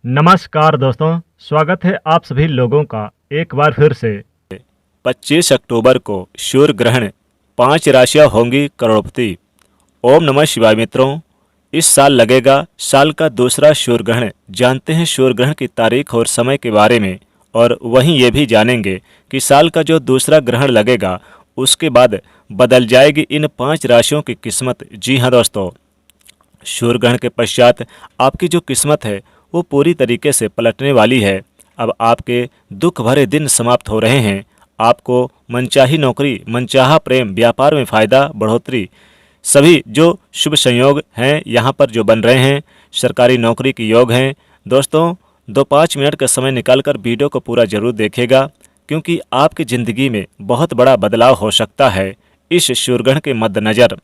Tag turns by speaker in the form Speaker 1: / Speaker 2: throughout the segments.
Speaker 1: नमस्कार दोस्तों, स्वागत है आप सभी लोगों का एक बार फिर से।
Speaker 2: 25 अक्टूबर को सूर्य ग्रहण, 5 राशियां होंगी करोड़पति। ओम नमः शिवाय मित्रों, इस साल लगेगा साल का दूसरा सूर्य ग्रहण। जानते हैं सूर्य ग्रहण की तारीख और समय के बारे में, और वहीं ये भी जानेंगे कि साल का जो दूसरा ग्रहण लगेगा उसके बाद बदल जाएगी इन 5 राशियों की किस्मत। जी हाँ दोस्तों, सूर्य ग्रहण के पश्चात आपकी जो किस्मत है वो पूरी तरीके से पलटने वाली है। अब आपके दुख भरे दिन समाप्त हो रहे हैं। आपको मनचाही नौकरी, मनचाहा प्रेम, व्यापार में फ़ायदा, बढ़ोतरी, सभी जो शुभ संयोग हैं यहाँ पर जो बन रहे हैं, सरकारी नौकरी के योग हैं। दोस्तों, 2-5 मिनट का समय निकालकर वीडियो को पूरा जरूर देखिएगा, क्योंकि आपकी ज़िंदगी में बहुत बड़ा बदलाव हो सकता है इस सूर्य ग्रहण के मद्देनज़र।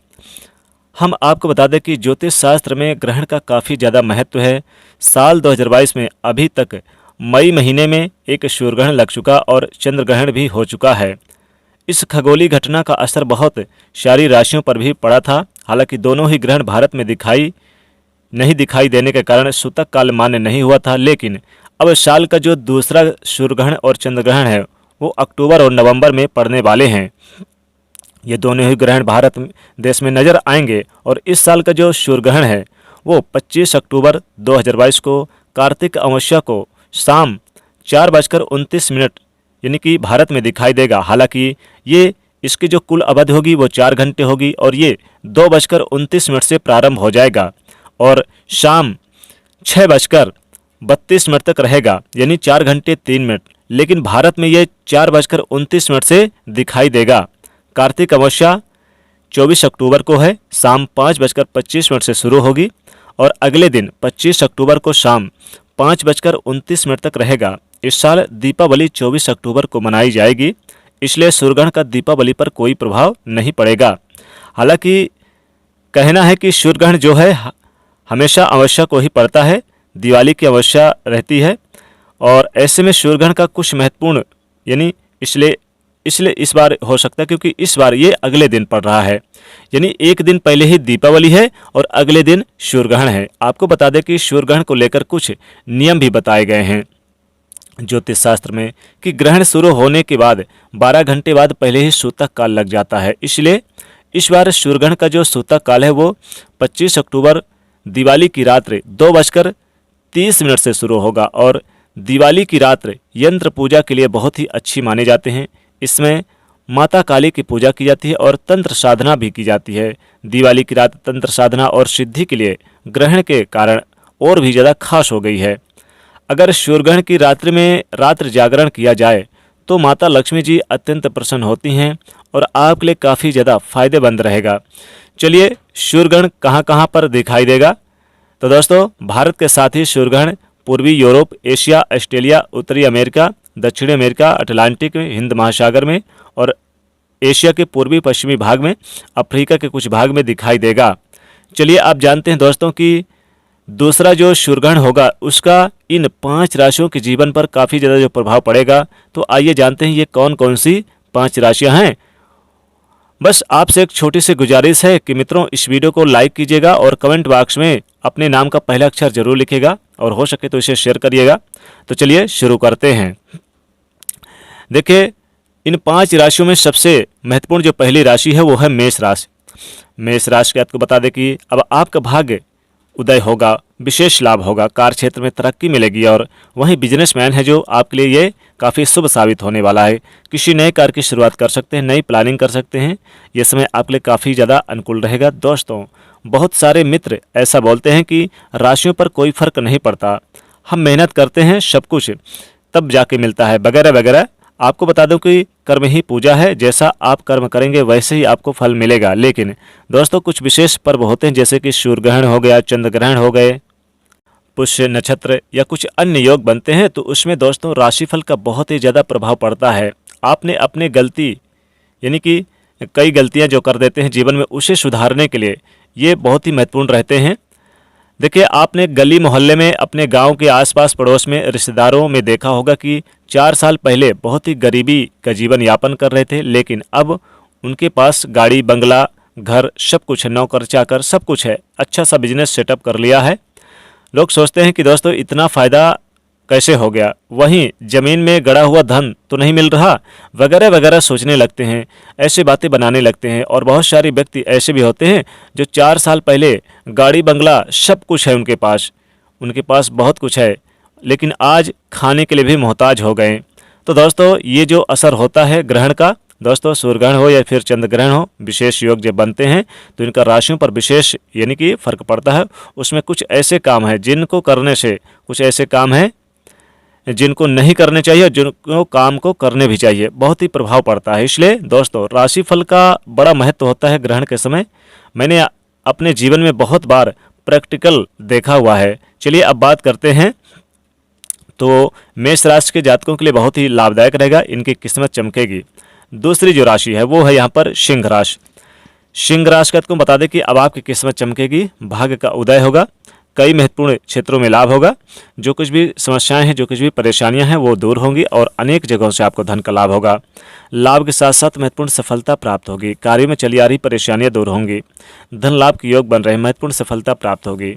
Speaker 2: हम आपको बता दें कि ज्योतिष शास्त्र में ग्रहण का काफ़ी ज़्यादा महत्व है। साल 2022 में अभी तक मई महीने में एक सूर्य ग्रहण लग चुका और चंद्र ग्रहण भी हो चुका है। इस खगोलीय घटना का असर बहुत सारी राशियों पर भी पड़ा था। हालांकि दोनों ही ग्रहण भारत में नहीं दिखाई देने के कारण सूतक काल मान्य नहीं हुआ था, लेकिन अब साल का जो दूसरा सूर्य ग्रहण और चंद्र ग्रहण है वो अक्टूबर और नवंबर में पड़ने वाले हैं। ये दोनों ही ग्रहण भारत देश में नजर आएंगे, और इस साल का जो सूर्य ग्रहण है वो 25 अक्टूबर 2022 को कार्तिक अमावस्या को शाम 4:29 यानी कि भारत में दिखाई देगा। हालांकि ये इसकी जो कुल अवधि होगी वो 4 घंटे होगी, और ये 2:29 से प्रारंभ हो जाएगा और शाम 6:32 तक रहेगा, यानी 4 घंटे 3 मिनट। लेकिन भारत में ये 4:29 से दिखाई देगा। कार्तिक अमावस्या 24 अक्टूबर को है, शाम 5:25 से शुरू होगी और अगले दिन 25 अक्टूबर को शाम 5:29 तक रहेगा। इस साल दीपावली 24 अक्टूबर को मनाई जाएगी, इसलिए सूर्य ग्रहण का दीपावली पर कोई प्रभाव नहीं पड़ेगा। हालांकि कहना है कि सूर्य ग्रहण जो है हमेशा अमावस्या को ही पड़ता है, दिवाली की अमावस्या रहती है, और ऐसे में सूर्य ग्रहण का कुछ महत्वपूर्ण यानी इसलिए इस बार हो सकता है, क्योंकि इस बार ये अगले दिन पड़ रहा है, यानी एक दिन पहले ही दीपावली है और अगले दिन सूर्य ग्रहण है। आपको बता दें कि सूर्य ग्रहण को लेकर कुछ नियम भी बताए गए हैं ज्योतिष शास्त्र में, कि ग्रहण शुरू होने के बाद 12 घंटे बाद पहले ही सूतक काल लग जाता है। इसलिए इस बार सूर्य ग्रहण का जो सूतक काल है वो 25 अक्टूबर दिवाली की रात्रि 2:30 से शुरू होगा, और दिवाली की रात्रि यंत्र पूजा के लिए बहुत ही अच्छी माने जाते हैं। इसमें माता काली की पूजा की जाती है और तंत्र साधना भी की जाती है। दिवाली की रात तंत्र साधना और सिद्धि के लिए ग्रहण के कारण और भी ज़्यादा खास हो गई है। अगर सूर्य ग्रहण की रात्रि में रात्रि जागरण किया जाए तो माता लक्ष्मी जी अत्यंत प्रसन्न होती हैं और आपके लिए काफ़ी ज़्यादा फायदेमंद रहेगा। चलिए, सूर्य ग्रहण कहाँ कहाँ पर दिखाई देगा? तो दोस्तों, भारत के साथ ही सूर्य ग्रहण पूर्वी यूरोप, एशिया, ऑस्ट्रेलिया, उत्तरी अमेरिका, दक्षिणी अमेरिका, अटलांटिक में, हिंद महासागर में, और एशिया के पूर्वी पश्चिमी भाग में, अफ्रीका के कुछ भाग में दिखाई देगा। चलिए, आप जानते हैं दोस्तों कि दूसरा जो सूर्य ग्रहण होगा उसका इन 5 राशियों के जीवन पर काफ़ी ज़्यादा जो प्रभाव पड़ेगा। तो आइए जानते हैं ये कौन कौन सी 5 राशियां हैं। बस आपसे एक छोटी सी गुजारिश है कि मित्रों, इस वीडियो को लाइक कीजिएगा और कमेंट बॉक्स में अपने नाम का पहला अक्षर जरूर लिखिएगा, और हो सके तो इसे शेयर करिएगा। तो चलिए शुरू करते हैं। देखिए, इन 5 राशियों में सबसे महत्वपूर्ण जो पहली राशि है वो है मेष राशि। मेष राशि के आपको बता दें कि अब आपका भाग्य उदय होगा, विशेष लाभ होगा, कार्य क्षेत्र में तरक्की मिलेगी, और वहीं बिजनेसमैन है जो आपके लिए ये काफ़ी शुभ साबित होने वाला है। किसी नए कार्य की शुरुआत कर सकते हैं, नई प्लानिंग कर सकते हैं। ये समय आपके लिए काफ़ी ज़्यादा अनुकूल रहेगा। दोस्तों, बहुत सारे मित्र ऐसा बोलते हैं कि राशियों पर कोई फर्क नहीं पड़ता, हम मेहनत करते हैं, सब कुछ तब जाके मिलता है, वगैरह वगैरह। आपको बता दूं कि कर्म ही पूजा है, जैसा आप कर्म करेंगे वैसे ही आपको फल मिलेगा। लेकिन दोस्तों, कुछ विशेष पर्व होते हैं, जैसे कि सूर्य ग्रहण हो गया, चंद्र ग्रहण हो गए, पुष्य नक्षत्र या कुछ अन्य योग बनते हैं, तो उसमें दोस्तों राशिफल का बहुत ही ज़्यादा प्रभाव पड़ता है। आपने अपने गलती यानी कि कई गलतियां जो कर देते हैं जीवन में, उसे सुधारने के लिए ये बहुत ही महत्वपूर्ण रहते हैं। देखिए, आपने गली मोहल्ले में, अपने गांव के आसपास पड़ोस में, रिश्तेदारों में देखा होगा कि 4 साल पहले बहुत ही गरीबी का जीवन यापन कर रहे थे, लेकिन अब उनके पास गाड़ी, बंगला, घर, सब कुछ है, नौकर चाकर सब कुछ है, अच्छा सा बिजनेस सेटअप कर लिया है। लोग सोचते हैं कि दोस्तों इतना फ़ायदा कैसे हो गया, वहीं ज़मीन में गड़ा हुआ धन तो नहीं मिल रहा, वगैरह वगैरह सोचने लगते हैं, ऐसे बातें बनाने लगते हैं। और बहुत सारे व्यक्ति ऐसे भी होते हैं जो 4 साल पहले गाड़ी बंगला सब कुछ है उनके पास बहुत कुछ है, लेकिन आज खाने के लिए भी मोहताज हो गए। तो दोस्तों ये जो असर होता है ग्रहण का, दोस्तों सूर्य ग्रहण हो या फिर चंद्र ग्रहण हो, विशेष योग जब बनते हैं तो इनका राशियों पर विशेष यानी कि फर्क पड़ता है। उसमें कुछ ऐसे काम हैं जिनको करने से, कुछ ऐसे काम हैं जिनको नहीं करने चाहिए और जिनको काम को करने भी चाहिए, बहुत ही प्रभाव पड़ता है। इसलिए दोस्तों राशिफल का बड़ा महत्व होता है ग्रहण के समय। मैंने अपने जीवन में बहुत बार प्रैक्टिकल देखा हुआ है। चलिए अब बात करते हैं। तो मेष राशि के जातकों के लिए बहुत ही लाभदायक रहेगा, इनकी किस्मत चमकेगी। दूसरी जो राशि है वो है यहाँ पर सिंह राशि। सिंह राशि को बता दें कि अब आपकी किस्मत चमकेगी, भाग्य का उदय होगा, कई महत्वपूर्ण क्षेत्रों में लाभ होगा, जो कुछ भी समस्याएं हैं, जो कुछ भी परेशानियां हैं वो दूर होंगी और अनेक जगहों से आपको धन का लाभ होगा। लाभ के साथ साथ महत्वपूर्ण सफलता प्राप्त होगी, कार्य में चली आ रही परेशानियां दूर होंगी, धन लाभ के योग बन रहे, महत्वपूर्ण सफलता प्राप्त होगी।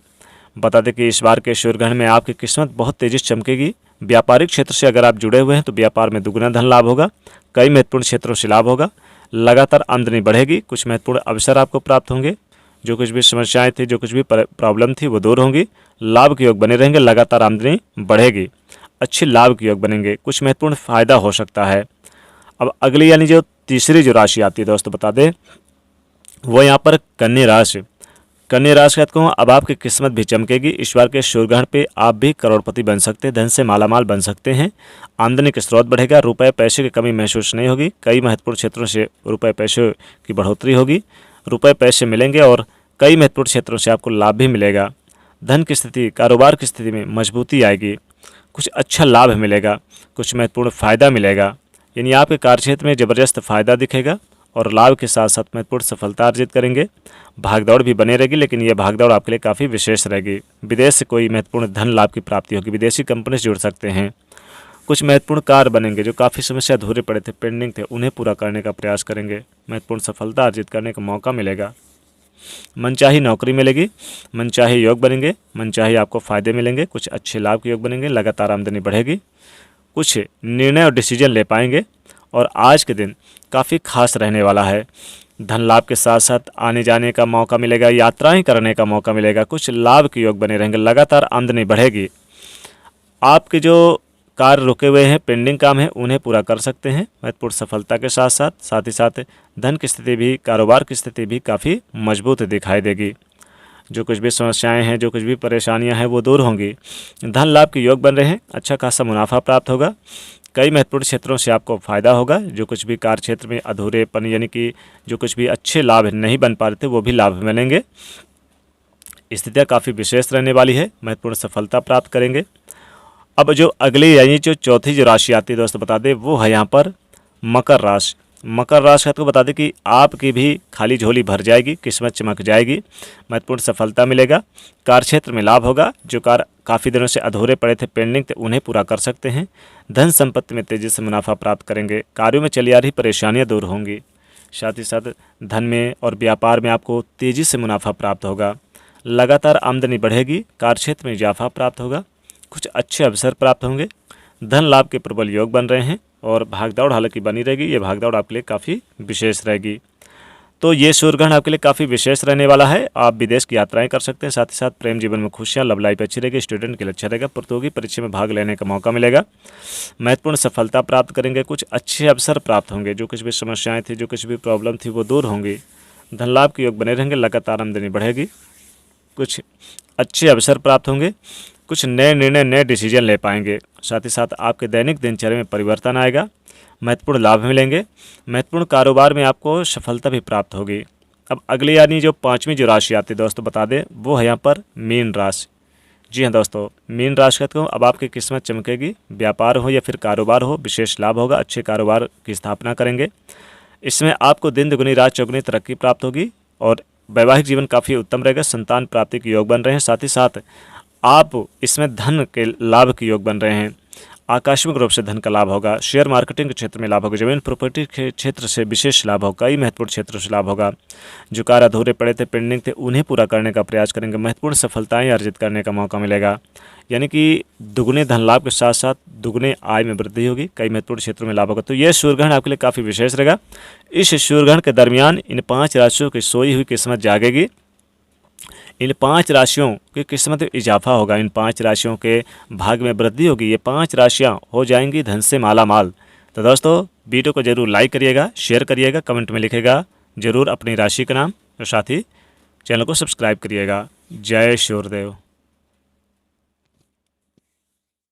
Speaker 2: बता दें कि इस बार के सूर्य ग्रहण में आपकी किस्मत बहुत तेजी से चमकेगी। व्यापारिक क्षेत्र से अगर आप जुड़े हुए हैं तो व्यापार में दुगना धन लाभ होगा, कई महत्वपूर्ण क्षेत्रों से लाभ होगा, लगातार आमदनी बढ़ेगी, कुछ महत्वपूर्ण अवसर आपको प्राप्त होंगे, जो कुछ भी समस्याएं थी, जो कुछ भी प्रॉब्लम थी वो दूर होंगी, लाभ के योग बने रहेंगे, लगातार आमदनी बढ़ेगी, अच्छे लाभ के योग बनेंगे, कुछ महत्वपूर्ण फायदा हो सकता है। अब अगली यानी जो तीसरी जो राशि आती है दोस्तों बता दें वो यहाँ पर कन्या राशि। कन्या राशि को अब आपकी किस्मत भी चमकेगी। इस बार के सूर्य ग्रहण पे आप भी करोड़पति बन सकते हैं, धन से मालामाल बन सकते हैं, आमदनी का स्रोत बढ़ेगा, रुपए पैसे की कमी महसूस नहीं होगी, कई महत्वपूर्ण क्षेत्रों से रुपए पैसे की बढ़ोतरी होगी, रुपए पैसे मिलेंगे और कई महत्वपूर्ण क्षेत्रों से आपको लाभ भी मिलेगा। धन की स्थिति, कारोबार की स्थिति में मजबूती आएगी, कुछ अच्छा लाभ मिलेगा, कुछ महत्वपूर्ण फ़ायदा मिलेगा, यानी आपके कार्यक्षेत्र में ज़बरदस्त फ़ायदा दिखेगा और लाभ के साथ साथ महत्वपूर्ण सफलता अर्जित करेंगे। भागदौड़ भी बने रहेगी, लेकिन यह भागदौड़ आपके लिए काफ़ी विशेष रहेगी। विदेश से कोई महत्वपूर्ण धन लाभ की प्राप्ति होगी, विदेशी कंपनी से जुड़ सकते हैं, कुछ महत्वपूर्ण कार्य बनेंगे, जो काफ़ी समस्या अधूरे पड़े थे, पेंडिंग थे, उन्हें पूरा करने का प्रयास करेंगे, महत्वपूर्ण सफलता अर्जित करने का मौका मिलेगा। मनचाही नौकरी मिलेगी, मनचाही योग बनेंगे, मनचाही आपको फ़ायदे मिलेंगे, कुछ अच्छे लाभ के योग बनेंगे, लगातार आमदनी बढ़ेगी, कुछ निर्णय और डिसीजन ले पाएंगे और आज के दिन काफ़ी खास रहने वाला है। धन लाभ के साथ साथ आने जाने का मौका मिलेगा, यात्राएं करने का मौका मिलेगा, कुछ लाभ के योग बने रहेंगे, लगातार आमदनी बढ़ेगी। आपके जो कार्य रुके हुए हैं, पेंडिंग काम है, उन्हें पूरा कर सकते हैं महत्वपूर्ण सफलता के साथ ही साथ धन की स्थिति भी, कारोबार की स्थिति भी काफ़ी मजबूत दिखाई देगी। जो कुछ भी समस्याएं हैं, जो कुछ भी परेशानियां हैं वो दूर होंगी, धन लाभ के योग बन रहे हैं, अच्छा खासा मुनाफा प्राप्त होगा, कई महत्वपूर्ण क्षेत्रों से आपको फ़ायदा होगा, जो कुछ भी कार्य क्षेत्र में अधूरेपन यानी कि जो कुछ भी अच्छे लाभ नहीं बन पा रहे थे वो भी लाभ मिलेंगे। स्थितियाँ काफ़ी विशेष रहने वाली है, महत्वपूर्ण सफलता प्राप्त करेंगे। अब जो अगली यानी जो चौथी जो राशि आती है दोस्तों बता दें वो है यहाँ पर मकर राशि। मकर राशि को बता दें कि आपकी भी खाली झोली भर जाएगी, किस्मत चमक जाएगी, महत्वपूर्ण सफलता मिलेगा, कार्य क्षेत्र में लाभ होगा, जो कार्य काफ़ी दिनों से अधूरे पड़े थे, पेंडिंग थे, उन्हें पूरा कर सकते हैं, धन संपत्ति में तेज़ी से मुनाफा प्राप्त करेंगे, कार्यों में चली आ रही परेशानियाँ दूर होंगी, साथ ही साथ धन में और व्यापार में आपको तेज़ी से मुनाफा प्राप्त होगा, लगातार आमदनी बढ़ेगी, कार्य क्षेत्र में इजाफा प्राप्त होगा, कुछ अच्छे अवसर प्राप्त होंगे, धन लाभ के प्रबल योग बन रहे हैं और भागदौड़ हालांकि बनी रहेगी, ये भागदौड़ आपके लिए काफ़ी विशेष रहेगी। तो ये सूर्य ग्रहण आपके लिए काफ़ी विशेष रहने वाला है। आप विदेश की यात्राएं कर सकते हैं, साथ ही साथ प्रेम जीवन में खुशियां, लव लाइफ अच्छी रहेगी, स्टूडेंट के लिए अच्छा रहेगा, प्रतियोगी परीक्षा में भाग लेने का मौका मिलेगा, महत्वपूर्ण सफलता प्राप्त करेंगे, कुछ अच्छे अवसर प्राप्त होंगे, जो कुछ भी समस्याएँ थी, जो कुछ भी प्रॉब्लम थी वो दूर होंगी, धन लाभ के योग बने रहेंगे, लगातार आमदनी बढ़ेगी, कुछ अच्छे अवसर प्राप्त होंगे, कुछ नए निर्णय, नए डिसीजन ले पाएंगे, साथ ही साथ आपके दैनिक दिनचर्या में परिवर्तन आएगा, महत्वपूर्ण लाभ मिलेंगे, महत्वपूर्ण कारोबार में आपको सफलता भी प्राप्त होगी। अब अगली यानी जो पांचवी जो राशि आती है दोस्तों बता दें वो है यहाँ पर मीन राशि। जी हाँ दोस्तों, मीन राशि को अब आपकी किस्मत चमकेगी, व्यापार हो या फिर कारोबार हो, विशेष लाभ होगा, अच्छे कारोबार की स्थापना करेंगे, इसमें आपको दिन दुगुनी रात चौगुनी तरक्की प्राप्त होगी और वैवाहिक जीवन काफ़ी उत्तम रहेगा, संतान प्राप्ति के योग बन रहे हैं, साथ ही साथ आप इसमें धन के लाभ के योग बन रहे हैं, आकस्मिक रूप से धन का लाभ होगा। शेयर मार्केटिंग के क्षेत्र में लाभ होगा। जमीन प्रॉपर्टी के क्षेत्र से विशेष लाभ होगा। कई महत्वपूर्ण क्षेत्रों से लाभ होगा। जो कार्य अधूरे पड़े थे, पेंडिंग थे, उन्हें पूरा करने का प्रयास करेंगे। महत्वपूर्ण सफलताएं अर्जित करने का मौका मिलेगा। यानी कि दुगने धन लाभ के साथ साथ दुगने आय में वृद्धि होगी। कई महत्वपूर्ण क्षेत्रों में लाभ होगा। तो यह सूर्यग्रहण आपके लिए काफ़ी विशेष रहेगा। इस सूर्यग्रहण के दरमियान इन 5 राशियों की सोई हुई किस्मत जागेगी। इन 5 राशियों की किस्मत में इजाफा होगा। इन 5 राशियों के भाग में वृद्धि होगी। ये 5 राशियां हो जाएंगी धन से माला माल। तो दोस्तों, वीडियो को जरूर लाइक करिएगा, शेयर करिएगा, कमेंट में लिखिएगा जरूर अपनी राशि का नाम और साथ ही चैनल को सब्सक्राइब करिएगा। जय सूर्यदेव।